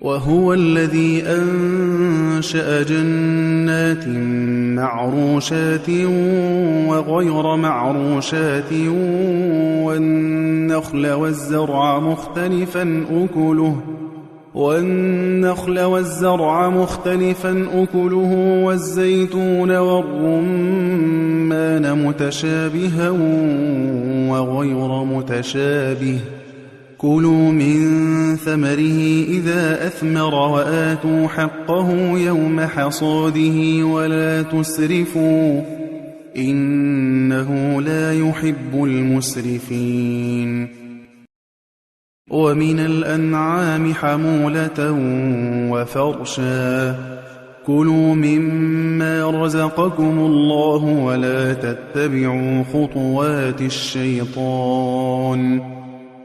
وهو الذي أنشأ جنات معروشات وغير معروشات والنخل والزرع مختلفا أكله والزيتون والرمان متشابها وغير متشابه كلوا من ثمره إذا أثمر وآتوا حقه يوم حصاده ولا تسرفوا إنه لا يحب المسرفين ومن الأنعام حمولة وفرشا كلوا مما رزقكم الله ولا تتبعوا خطوات الشيطان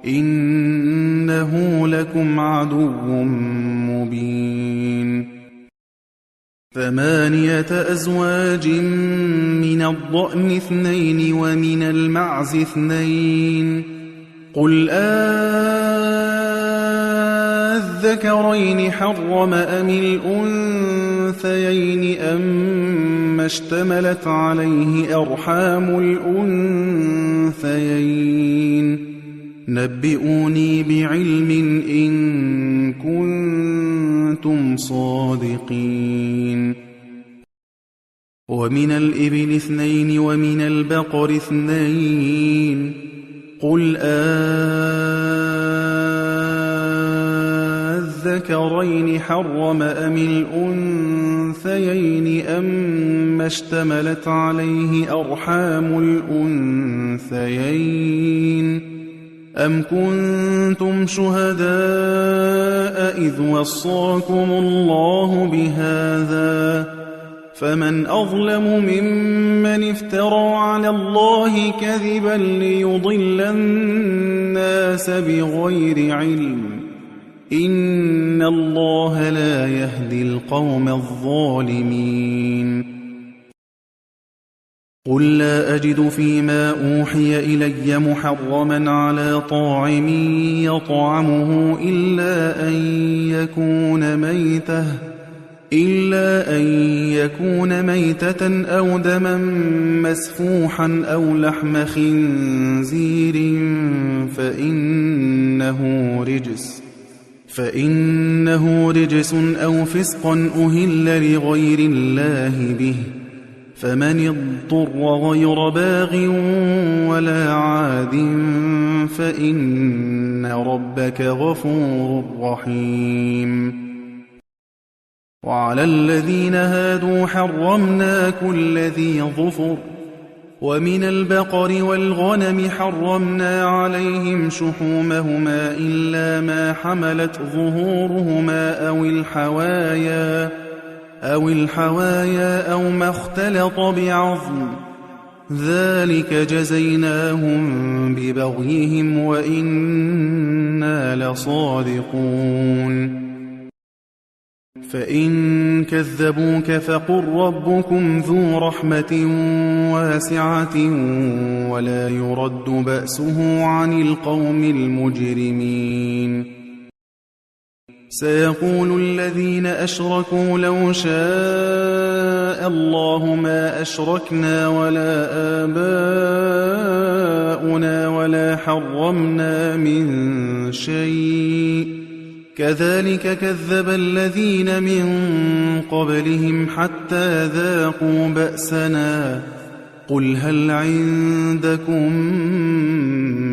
إنه لكم عدو مبين 8 أزواج من الضأن 2 ومن المعز 2 قل الذكرين حرم أم الأنثيين أما اشتملت عليه أرحام الأنثيين نبئوني بعلم إن كنتم صادقين ومن الإبل 2 ومن البقر 2 قل الذكرين حرم أم الأنثيين أما اشتملت عليه أرحام الأنثيين أم كنتم شهداء إذ وصاكم الله بهذا فمن أظلم ممن افترى على الله كذبا ليضل الناس بغير علم إن الله لا يهدي القوم الظالمين قل لا أجد فيما أوحي إلي محرما على طاعم يطعمه إلا أن يكون ميتة أو دما مسفوحا أو لحم خنزير فإنه رجس أو فسقا أهل لغير الله به فمن اضطر غير باغ ولا عاد فإن ربك غفور رحيم وعلى الذين هادوا حرمنا كل ذي ظفر ومن البقر والغنم حرمنا عليهم شحومهما إلا ما حملت ظهورهما أو الحوايا أو ما اختلط بعظم ذلك جزيناهم ببغيهم وإنا لصادقون فإن كذبوك فقل ربكم ذو رحمة واسعة ولا يرد بأسه عن القوم المجرمين سيقول الذين أشركوا لو شاء الله ما أشركنا ولا آباؤنا ولا حرمنا من شيء كذلك كذب الذين من قبلهم حتى ذاقوا بأسنا قل هل عندكم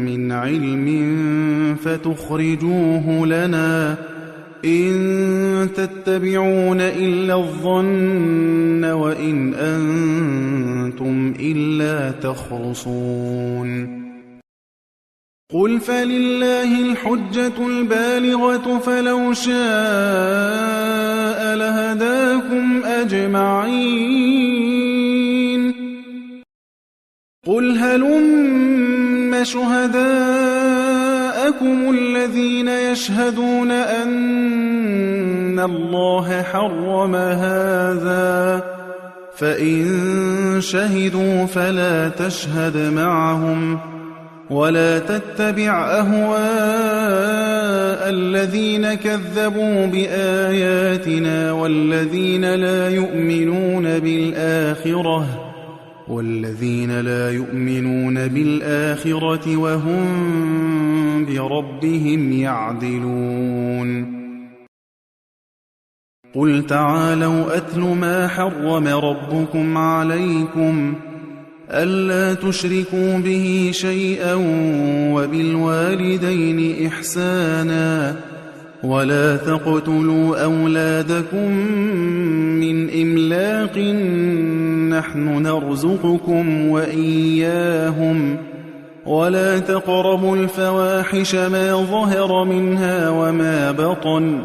من علم فتخرجوه لنا إن تتبعون إلا الظن وإن أنتم إلا تخرصون قل فلله الحجة البالغة فلو شاء لهداكم أجمعين قل هلم شهداءكم الذين يشهدون أن الله حرم هذا فإن شهدوا فلا تشهد معهم ولا تتبع أهواء الذين كذبوا بآياتنا والذين لا يؤمنون بالآخرة وهم بربهم يعدلون قل تعالوا أتل ما حرم ربكم عليكم ألا تشركوا به شيئا وبالوالدين إحسانا ولا تقتلوا أولادكم من إملاق نحن نرزقكم وإياهم ولا تقربوا الفواحش ما ظهر منها وما بطن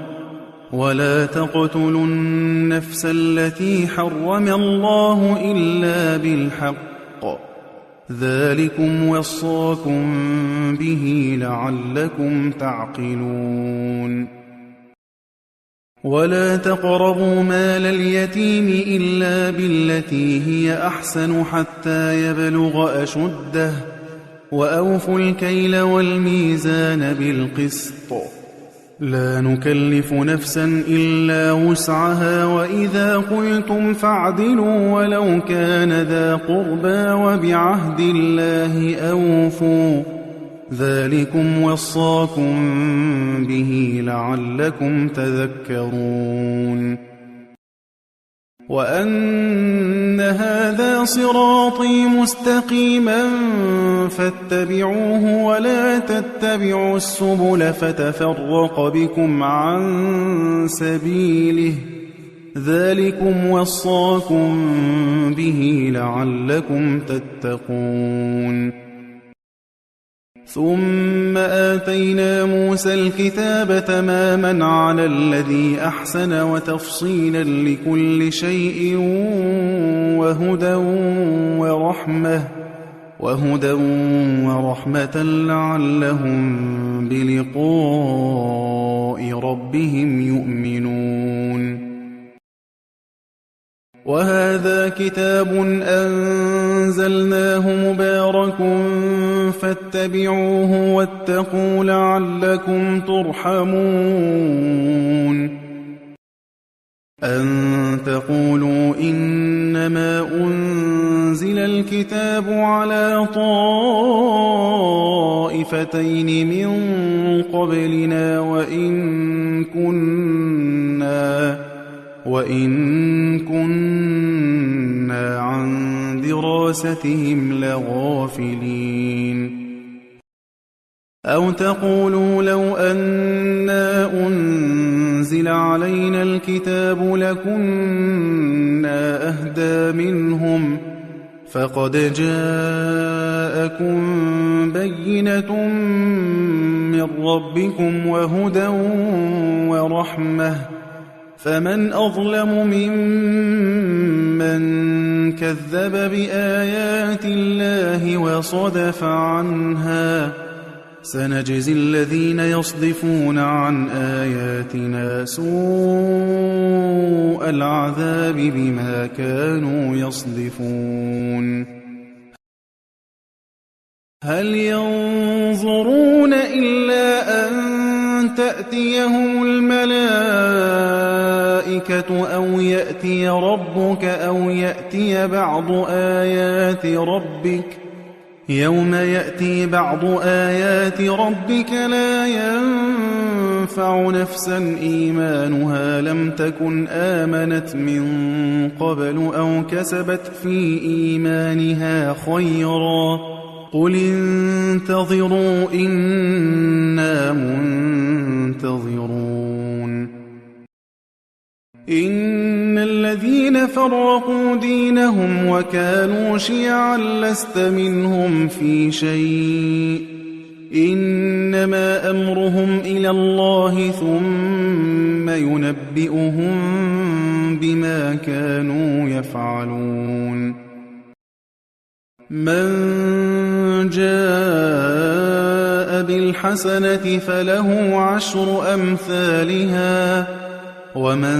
ولا تقتلوا النفس التي حرم الله إلا بالحق ذلكم وصاكم به لعلكم تعقلون ولا تقربوا مال اليتيم إلا بالتي هي أحسن حتى يبلغ أشده وأوفوا الكيل والميزان بالقسط لا نكلف نفسا إلا وسعها وإذا قلتم فاعدلوا ولو كان ذا قربى وبعهد الله أوفوا ذلكم وصاكم به لعلكم تذكرون وأن هذا صراطي مستقيما فاتبعوه ولا تتبعوا السبل فتفرق بكم عن سبيله ذلكم وصاكم به لعلكم تتقون ثم آتينا موسى الكتاب تماما على الذي أحسن وتفصيلا لكل شيء وهدى ورحمة لعلهم بلقاء ربهم يؤمنون وهذا كتاب أنزلناه مبارك فاتبعوه واتقوا لعلكم ترحمون أن تقولوا إنما أنزل الكتاب على طائفتين من قبلنا وإن كنا عن دراستهم لغافلين أو تقولوا لو أنا أنزل علينا الكتاب لكنا أهدى منهم فقد جاءكم بينة من ربكم وهدى ورحمة فمن أظلم ممن كذب بآيات الله وصدف عنها سنجزي الذين يصدفون عن آياتنا سوء العذاب بما كانوا يصدفون هل ينظرون إلا أن تأتيهم الملائكة أو يأتي ربك أو يأتي بعض آيات ربك يوم يأتي بعض آيات ربك لا ينفع نفسا إيمانها لم تكن آمنت من قبل أو كسبت في إيمانها خيرا قل انتظروا إنا منتظرون إن الذين فرقوا دينهم وكانوا شيعا لست منهم في شيء إنما أمرهم إلى الله ثم ينبئهم بما كانوا يفعلون من جاء بالحسنة فله 10 أمثالها ومن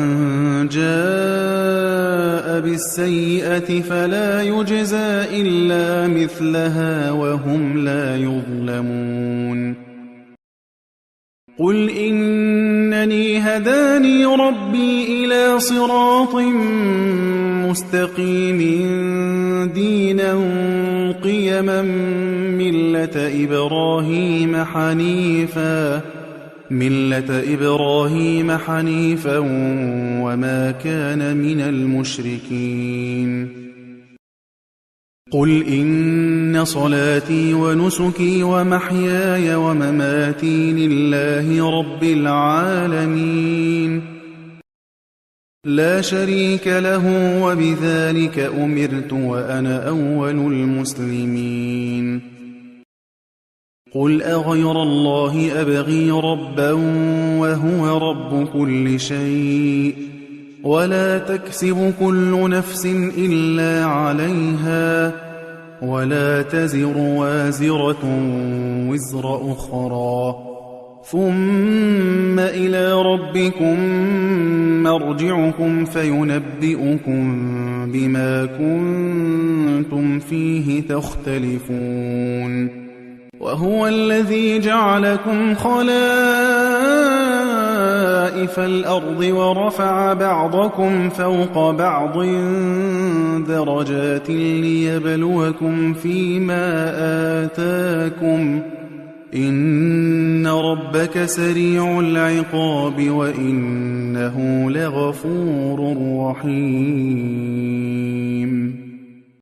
جاء بالسيئة فلا يجزى إلا مثلها وهم لا يظلمون قل إنني هداني ربي إلى صراط مستقيم دينا قيما ملة إبراهيم حنيفا وما كان من المشركين قل إن صلاتي ونسكي ومحياي ومماتي لله رب العالمين لا شريك له وبذلك أمرت وأنا أول المسلمين قل أغير الله أبغي ربا وهو رب كل شيء ولا تكسب كل نفس إلا عليها ولا تزر وازرة وزر أخرى ثم إلى ربكم مرجعكم فينبئكم بما كنتم فيه تختلفون وهو الذي جعلكم خلائف الأرض ورفع بعضكم فوق بعض درجات ليبلوكم فيما آتاكم إن ربك سريع العقاب وإنه لغفور رحيم